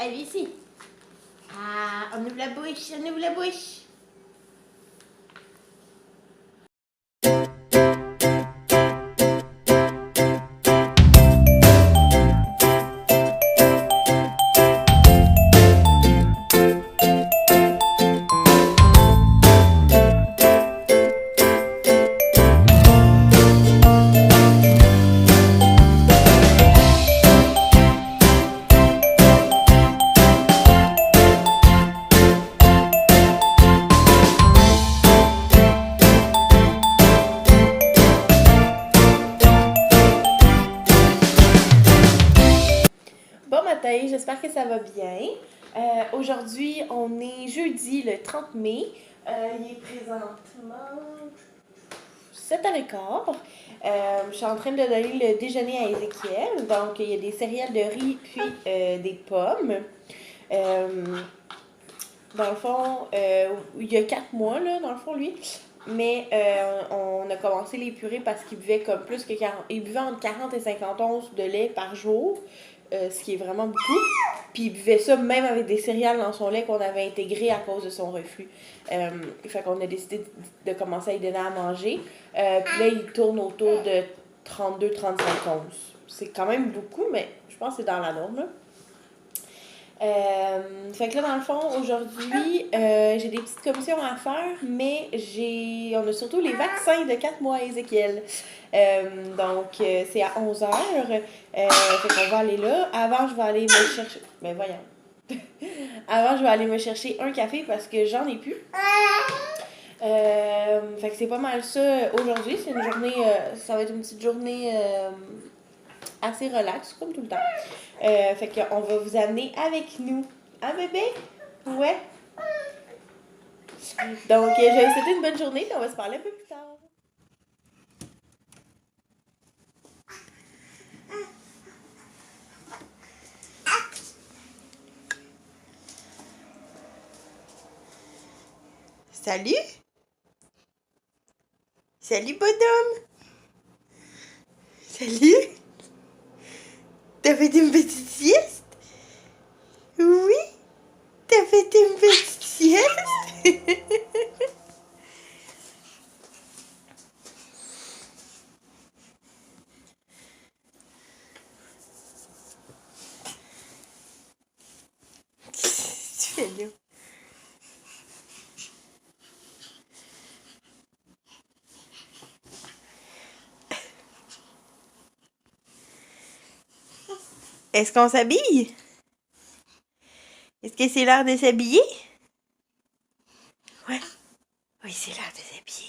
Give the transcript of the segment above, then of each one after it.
Allez, viens ici. Ah, on ouvre la bouche, on ouvre la bouche. Bon matin, j'espère que ça va bien. Aujourd'hui, on est jeudi le 30 mai. Il est présentement 7h15. Je suis en train de donner le déjeuner à Ézéchiel. Donc, il y a des céréales de riz puis des pommes. Dans le fond, il y a 4 mois, là, dans le fond, lui. Mais on a commencé les purées parce qu'il buvait comme plus que 40... Il buvait entre 40 et 50 onces de lait par jour, ce qui est vraiment beaucoup. Puis il buvait ça même avec des céréales dans son lait qu'on avait intégré à cause de son reflux. Fait qu'on a décidé de commencer à lui donner à manger. Puis là, il tourne autour de 32-35 onces. C'est quand même beaucoup, mais je pense que c'est dans la norme, là. Fait que là, dans le fond, aujourd'hui, j'ai des petites commissions à faire, mais on a surtout les vaccins de 4 mois à Ézéchiel. Donc, c'est à 11h. Fait qu'on va aller là. Avant, je vais aller me chercher... Ben voyons. Avant, je vais aller me chercher un café parce que j'en ai plus. Fait que c'est pas mal ça aujourd'hui. C'est une journée... ça va être une petite journée... assez relax, comme tout le temps. Fait qu'on va vous amener avec nous. Hein, bébé? Ouais. Donc, je vais vous souhaiter une bonne journée, puis on va se parler un peu plus tard. Salut! Salut, bonhomme! Salut! T'as fait une petite sieste? Oui? T'as fait une petite sieste? Tu fais bien. Est-ce qu'on s'habille? Est-ce que c'est l'heure de s'habiller? Ouais. Oui, c'est l'heure de s'habiller.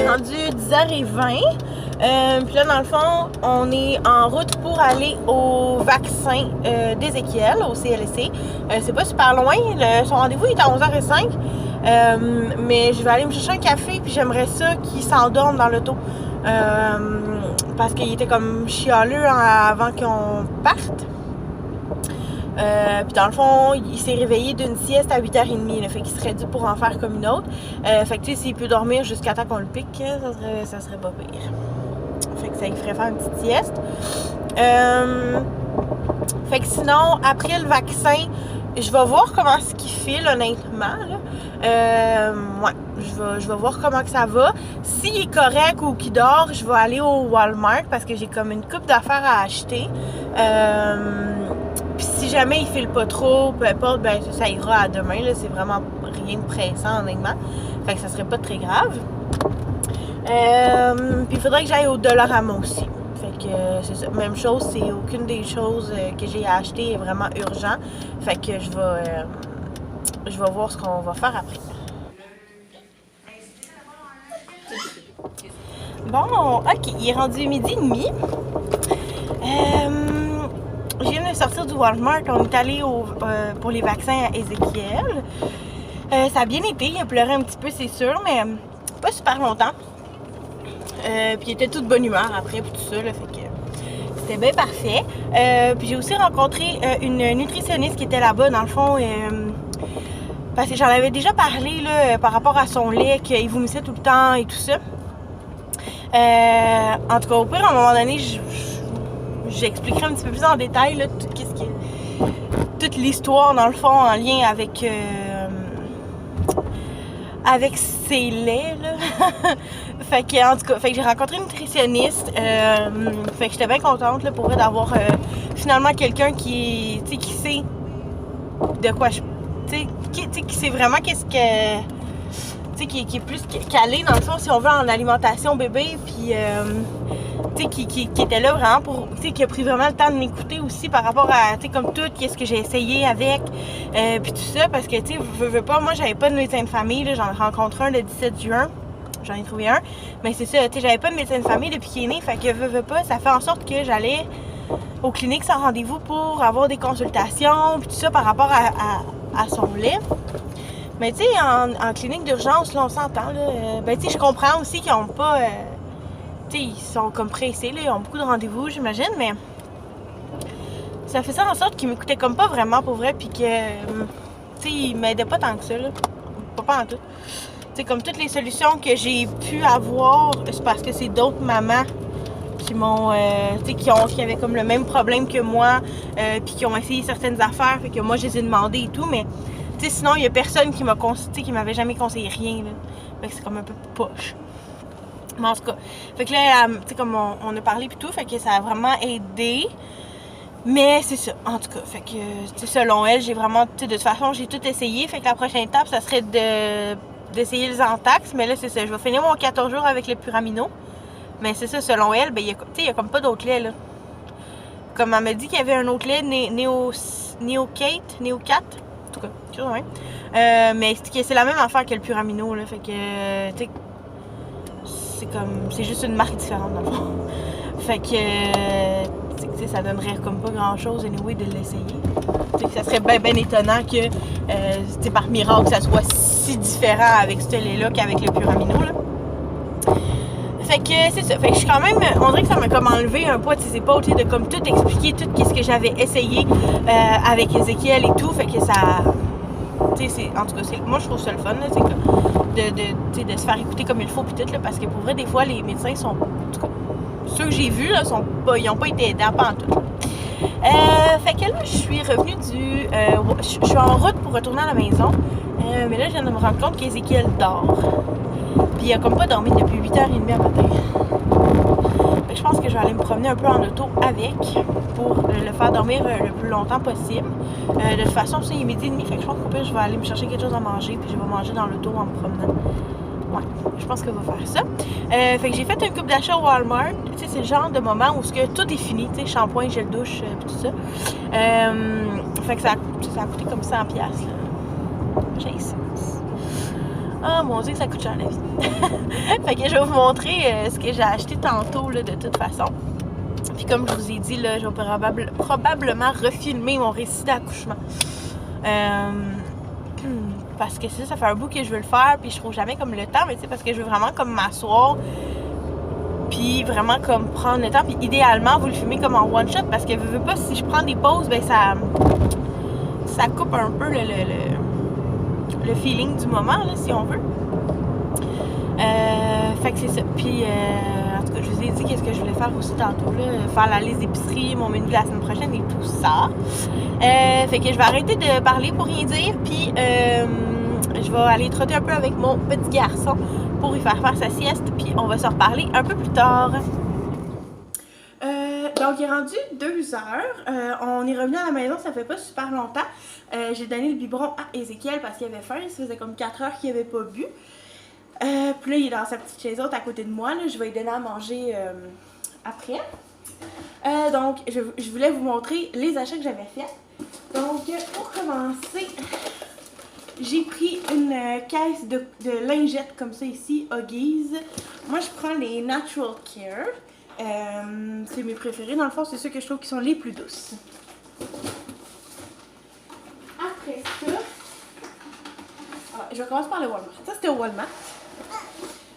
Rendu 10h20. Puis là, dans le fond, on est en route pour aller au vaccin d'Ézéchiel, au CLSC. C'est pas super loin. Son rendez-vous est à 11h05. Mais je vais aller me chercher un café, puis j'aimerais ça qu'il s'endorme dans l'auto. Parce qu'il était comme chialeux avant qu'on parte. Puis dans le fond, il s'est réveillé d'une sieste à 8h30, là, fait qu'il serait dû pour en faire comme une autre. Fait que tu sais, s'il peut dormir jusqu'à temps qu'on le pique, ça serait pas pire. Fait que ça lui ferait faire une petite sieste. Fait que sinon, après le vaccin, je vais voir comment ce qu'il file, honnêtement. Là. Ouais, je vais voir comment que ça va. S'il est correct ou qu'il dort, je vais aller au Walmart parce que j'ai comme une coupe d'affaires à acheter. Puis si jamais il file pas trop, peu importe, ben ça ira à demain. Là, c'est vraiment rien de pressant, honnêtement. Fait que ça serait pas très grave. Puis il faudrait que j'aille au Dollarama aussi. Fait que c'est ça. Même chose, c'est aucune des choses que j'ai achetées est vraiment urgent. Fait que je vais voir ce qu'on va faire après. Bon, ok, il est rendu 12h30. Je viens de sortir du Walmart. On est allé pour les vaccins à Ézéchiel. Ça a bien été. Il a pleuré un petit peu, c'est sûr, mais pas super longtemps. Puis il était tout de bonne humeur après, puis tout ça, là, fait que c'était bien parfait. Puis j'ai aussi rencontré une nutritionniste qui était là-bas, dans le fond, parce que j'en avais déjà parlé, là, par rapport à son lait, qu'il vomissait tout le temps et tout ça. En tout cas, au pire, à un moment donné, j'expliquerai un petit peu plus en détail, là, toute l'histoire, dans le fond, en lien avec ses laits, là. Fait que, en tout cas, j'ai rencontré une nutritionniste. Fait que j'étais bien contente là, pour elle d'avoir finalement quelqu'un qui sait de quoi je. Qui sait vraiment qu'est-ce que. Qui est plus calé dans le fond, si on veut, en alimentation bébé. Puis, qui était là vraiment pour. Qui a pris vraiment le temps de m'écouter aussi par rapport à, comme tout, qu'est-ce que j'ai essayé avec. Puis tout ça, parce que, veux pas, moi, j'avais pas de médecin de famille. Là, j'en ai rencontré un le 17 juin. J'en ai trouvé un. Mais c'est ça, j'avais pas de médecin de famille depuis qu'il est né. Fait que veux pas, ça fait en sorte que j'allais aux cliniques sans rendez-vous pour avoir des consultations, puis tout ça par rapport à son lait. Mais tu sais, en clinique d'urgence, là, on s'entend, là. Ben tu sais, je comprends aussi qu'ils ont pas. Tu sais, ils sont comme pressés, là. Ils ont beaucoup de rendez-vous, j'imagine, mais. Ça fait ça en sorte qu'ils m'écoutaient comme pas vraiment pour vrai, puis que. Tu sais, ils m'aidaient pas tant que ça, là. Pas en tout. C'est comme toutes les solutions que j'ai pu avoir, c'est parce que c'est d'autres mamans qui m'ont, qui avaient comme le même problème que moi, puis qui ont essayé certaines affaires, fait que moi je les ai demandées et tout, mais sinon il y a personne qui m'a qui m'avait jamais conseillé rien, là. Fait que c'est comme un peu poche. Mais en tout cas, fait que là, comme on a parlé puis tout, fait que ça a vraiment aidé. Mais c'est ça, en tout cas, fait que selon elle, j'ai vraiment, de toute façon, j'ai tout essayé, fait que la prochaine étape, ça serait d'essayer le Zantac, mais là, c'est ça. Je vais finir mon 14 jours avec le Puramino. Mais c'est ça, selon elle, ben, il y a comme pas d'autre lait, là. Comme elle m'a dit qu'il y avait un autre lait, Neocate, en tout cas, tu vois, ouais. Mais c'est la même affaire que le Puramino, là. Fait que, tu sais, c'est juste une marque différente, dans le fond. Fait que, ça donnerait comme pas grand-chose, anyway, de l'essayer. Ça serait bien étonnant que, par miracle, ça soit si différent avec ce lait-là qu'avec le Puramino, là. Fait que c'est ça. Fait que je suis quand même. On dirait que ça m'a comme enlevé un poids de ses épaules, de comme tout expliquer, tout ce que j'avais essayé avec Ézéchiel et tout. Fait que ça. Tu sais, en tout cas, moi je trouve ça le fun, là, de se faire écouter comme il faut, puis tout, là, parce que pour vrai, des fois, les médecins sont. En tout cas, ceux que j'ai vus, là, ils n'ont pas été aidants, pas en tout. Fait que là, je suis revenue je suis en route pour retourner à la maison. Mais là, je viens de me rendre compte qu'Ézéchiel dort. Puis il a comme pas dormi depuis 8h30 à matin. Fait que je pense que je vais aller me promener un peu en auto avec pour le faire dormir le plus longtemps possible. De toute façon, il est 12h30, fait que je pense qu'au pire, je vais aller me chercher quelque chose à manger, puis je vais manger dans l'auto en me promenant. Ouais, je pense que je vais faire ça. Fait que j'ai fait une coupe d'achat au Walmart. Tu sais, c'est le genre de moment où tout est fini, tu sais, shampoing, gel douche, puis tout ça. Fait que ça a coûté comme 100$, là. J'ai ça. Ah, mon Dieu, que ça coûte cher la vie. Fait que je vais vous montrer ce que j'ai acheté tantôt, là, de toute façon. Puis comme je vous ai dit, là, je vais probablement refilmer mon récit d'accouchement. Parce que ça fait un bout que je veux le faire, puis je trouve jamais comme le temps, mais tu sais, parce que je veux vraiment comme m'asseoir, puis vraiment comme prendre le temps, puis idéalement vous le filmez comme en one shot, parce que veux pas, si je prends des pauses, ben ça ça coupe un peu le feeling du moment, là, si on veut. Fait que c'est ça. Puis, en tout cas, je vous ai dit qu'est-ce que je voulais faire aussi tantôt, là. Faire la liste d'épicerie, mon menu de la semaine prochaine et tout ça. Fait que je vais arrêter de parler pour rien dire. Puis, je vais aller trotter un peu avec mon petit garçon pour lui faire sa sieste. Puis, on va se reparler un peu plus tard. Donc, il est rendu 2 heures. On est revenu à la maison, ça fait pas super longtemps. J'ai donné le biberon à Ézéchiel parce qu'il avait faim. Ça faisait comme 4 heures qu'il avait pas bu. Puis là, il est dans sa petite chaise haute à côté de moi. Là. Je vais lui donner à manger après. Donc, je voulais vous montrer les achats que j'avais faits. Donc, pour commencer, j'ai pris une caisse de lingettes comme ça ici, Huggies. Moi, je prends les Natural Care. C'est mes préférés. Dans le fond, c'est ceux que je trouve qui sont les plus douces. Après ça, je vais commencer par le Walmart. Ça, c'était au Walmart.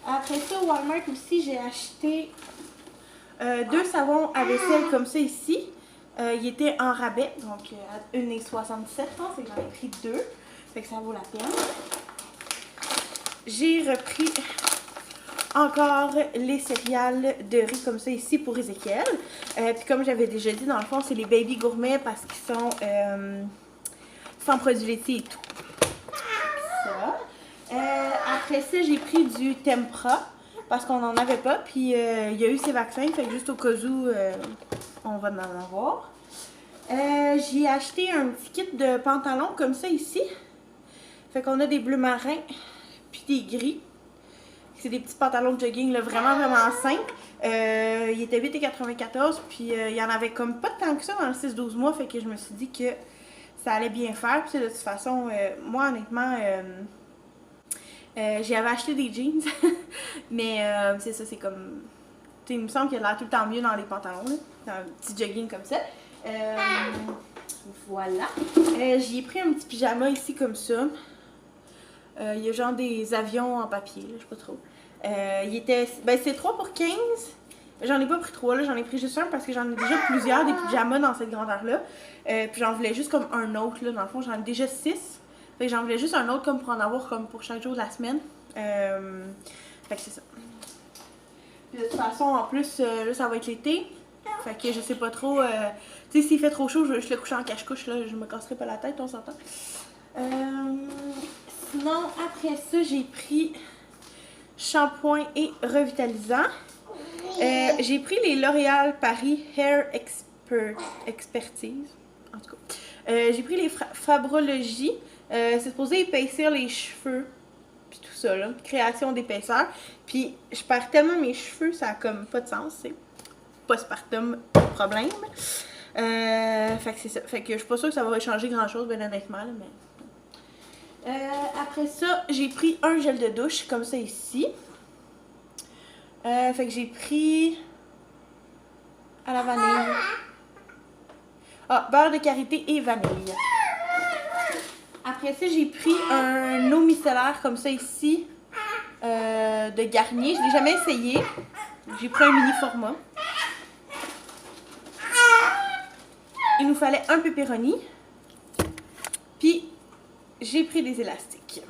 Après ça, au Walmart aussi, j'ai acheté 2 savons à vaisselle comme ça ici. Ils étaient en rabais, donc à 1,67$. Fait que j'en ai pris 2. Fait que ça vaut la peine. J'ai repris encore les céréales de riz comme ça ici pour Ézéchiel. Puis comme j'avais déjà dit, dans le fond, c'est les baby gourmets parce qu'ils sont sans produits laitiers et tout. Ça. Après ça, j'ai pris du Tempra parce qu'on n'en avait pas. Puis il y a eu ces vaccins, fait que juste au cas où, on va en avoir. J'ai acheté un petit kit de pantalons comme ça ici. Fait qu'on a des bleus marins puis des gris. C'est des petits pantalons de jogging là, vraiment simples. Il était 8,94$, puis il y en avait comme pas tant que ça dans le 6-12 mois, fait que je me suis dit que ça allait bien faire. Puis de toute façon, moi honnêtement, j'avais acheté des jeans, mais c'est ça, c'est comme... il me semble qu'il a l'air tout le temps mieux dans les pantalons, là, dans un petit jogging comme ça. Voilà. J'ai pris un petit pyjama ici comme ça. Il y a genre des avions en papier, là, je sais pas trop. Il était... c'est 3 pour 15. J'en ai pas pris 3, là, j'en ai pris juste un parce que j'en ai déjà plusieurs des pyjamas dans cette grandeur-là. Puis j'en voulais juste comme un autre, là, dans le fond, j'en ai déjà 6. Fait que j'en voulais juste un autre comme pour en avoir comme pour chaque jour de la semaine. Fait que c'est ça. Puis de toute façon, en plus, là, ça va être l'été. Fait que je sais pas trop... tu sais, s'il fait trop chaud, je vais juste le coucher en cache-couche, là, je me casserai pas la tête, on s'entend. Sinon, après ça, j'ai pris shampoing et revitalisant. J'ai pris les L'Oréal Paris Hair Expertise. En tout cas. J'ai pris les Fabrologie. C'est supposé épaissir les cheveux. Puis tout ça, là. Création d'épaisseur. Puis je perds tellement mes cheveux, ça a comme pas de sens, c'est postpartum problème. Fait que c'est ça. Fait que je suis pas sûre que ça va changer grand chose, bien honnêtement, là, mais... après ça, j'ai pris un gel de douche comme ça ici. Fait que j'ai pris à la vanille. Beurre de karité et vanille. Après ça, j'ai pris un eau micellaire comme ça ici. De Garnier. Je l'ai jamais essayé. J'ai pris un mini format. Il nous fallait un pepperoni. Puis j'ai pris des élastiques.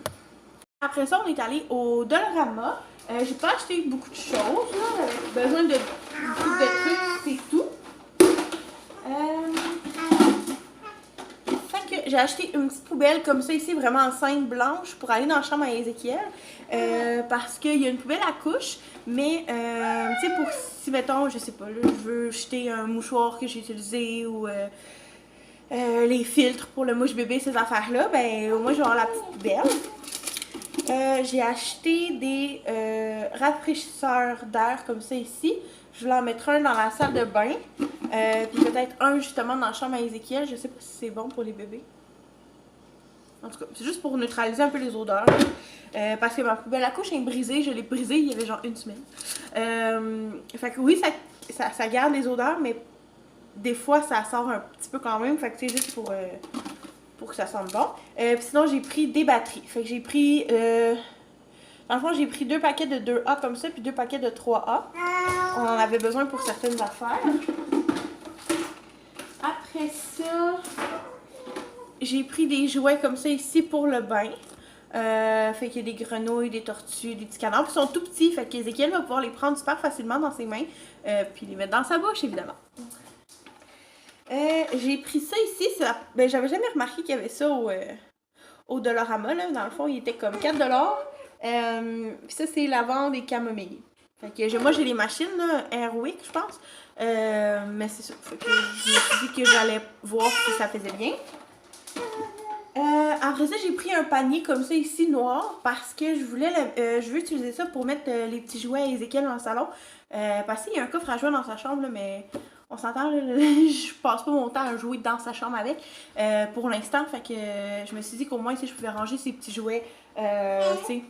Après ça, on est allé au Dollarama. J'ai pas acheté beaucoup de choses, là. J'avais besoin de beaucoup de trucs, c'est tout. Fait que j'ai acheté une petite poubelle comme ça ici, vraiment enceinte blanche, pour aller dans la chambre à Ézéchiel. Parce qu'il y a une poubelle à couche, mais tu sais, pour si, mettons, je sais pas, là, je veux jeter un mouchoir que j'ai utilisé ou... les filtres pour le mouche bébé, ces affaires-là, ben au moins je vais avoir la petite poubelle. J'ai acheté des rafraîchisseurs d'air comme ça ici. Je vais en mettre un dans la salle de bain. Puis peut-être un justement dans la chambre à Ézéchiel. Je sais pas si c'est bon pour les bébés. En tout cas, c'est juste pour neutraliser un peu les odeurs. Parce que ma poubelle à couche est brisée. Je l'ai brisée il y avait genre 1 semaine. Fait que oui, ça garde les odeurs, mais des fois ça sort un petit peu quand même, fait que c'est juste pour que ça sente bon. Puis sinon j'ai pris des batteries, fait que j'ai pris dans le fond j'ai pris 2 paquets de 2A comme ça, puis 2 paquets de 3A. On en avait besoin pour certaines affaires. Après ça, j'ai pris des jouets comme ça ici pour le bain. Fait qu'il y a des grenouilles, des tortues, des petits canards. Ils sont tout petits, fait qu'Ézéchiel va pouvoir les prendre super facilement dans ses mains. Puis les mettre dans sa bouche, évidemment. J'ai pris ça ici. Ben, j'avais jamais remarqué qu'il y avait ça au Dollarama. Là. Dans le fond, il était comme 4$. Puis ça, c'est lavande et camomille. Fait que moi, j'ai les machines, là, Airwick, je pense. Mais c'est ça. Fait que je me suis dit que j'allais voir si ça faisait bien. Après ça, j'ai pris un panier comme ça ici, noir, parce que je veux utiliser ça pour mettre les petits jouets à Ézéchiel dans le salon. Parce qu'il y a un coffre à jouets dans sa chambre, là, mais on s'entend, je passe pas mon temps à jouer dans sa chambre avec pour l'instant. Fait que je me suis dit qu'au moins, si je pouvais ranger ces petits jouets, tu sais,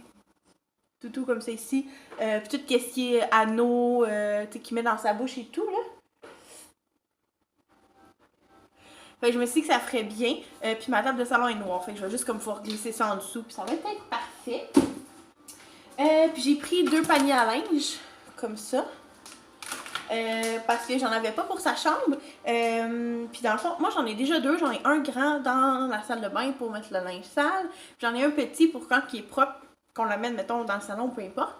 tout comme ça ici. Puis tout ce qui est anneaux, tu sais, qu'il met dans sa bouche et tout, là. Fait que je me suis dit que ça ferait bien. Puis ma table de salon est noire. Fait que je vais juste comme pouvoir glisser ça en dessous. Puis ça va être parfait. Puis j'ai pris 2 paniers à linge. Comme ça. Parce que j'en avais pas pour sa chambre. Puis dans le fond, moi j'en ai déjà 2. J'en ai un grand dans la salle de bain pour mettre le linge sale. J'en ai un petit pour quand il est propre, qu'on l'amène, mettons, dans le salon, peu importe.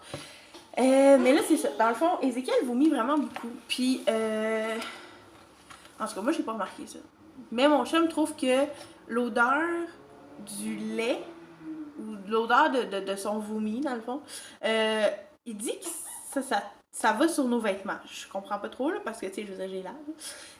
Mais là, c'est ça. Dans le fond, Ézéchiel vomit vraiment beaucoup. Puis, en tout cas, moi, j'ai pas remarqué ça. Mais mon chum trouve que l'odeur du lait, ou l'odeur de son vomi, dans le fond, il dit que ça va sur nos vêtements. Je comprends pas trop, là, parce que, tu sais, je veux dire, j'ai lave.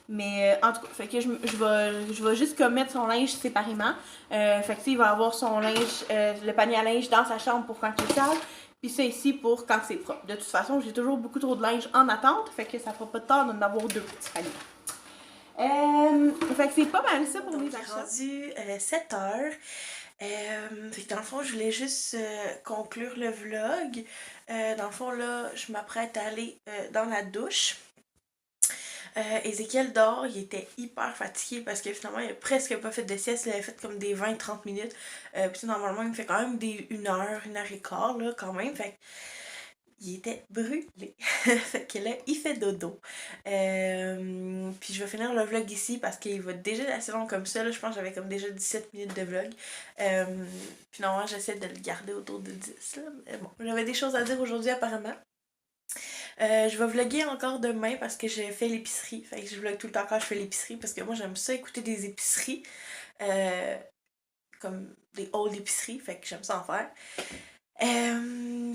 Mais, en tout cas, fait que je vais juste comme mettre son linge séparément. Fait que, tu sais, il va avoir son linge, le panier à linge dans sa chambre pour quand il est sale. Puis ça ici pour quand c'est propre. De toute façon, j'ai toujours beaucoup trop de linge en attente. Fait que ça fera pas de tort d'en avoir 2 petits paniers. Fait que c'est pas mal ça pour mes achats. Rendu 7 heures. Fait que dans le fond, je voulais juste conclure le vlog. Dans le fond, là, je m'apprête à aller dans la douche. Ézéchiel dort, il était hyper fatigué parce que finalement, il a presque pas fait de sieste. Il avait fait comme des 20-30 minutes. Puis normalement, il me fait quand même des 1 heure et quart, là, quand même. Fait que il était brûlé. Fait que là, il fait dodo. Puis je vais finir le vlog ici parce qu'il va déjà assez long comme ça. Là. Je pense que j'avais comme déjà 17 minutes de vlog. Puis normalement, j'essaie de le garder autour de 10. Là. Mais bon, j'avais des choses à dire aujourd'hui apparemment. Je vais vlogger encore demain parce que j'ai fait l'épicerie. Fait que je vlog tout le temps quand je fais l'épicerie parce que moi j'aime ça écouter des épiceries. Comme des hauls d'épicerie. Fait que j'aime ça en faire.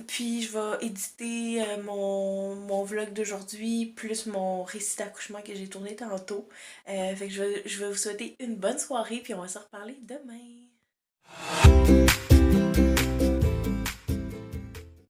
Puis je vais éditer mon vlog d'aujourd'hui, plus mon récit d'accouchement que j'ai tourné tantôt. Fait que je vais vous souhaiter une bonne soirée, puis on va se reparler demain.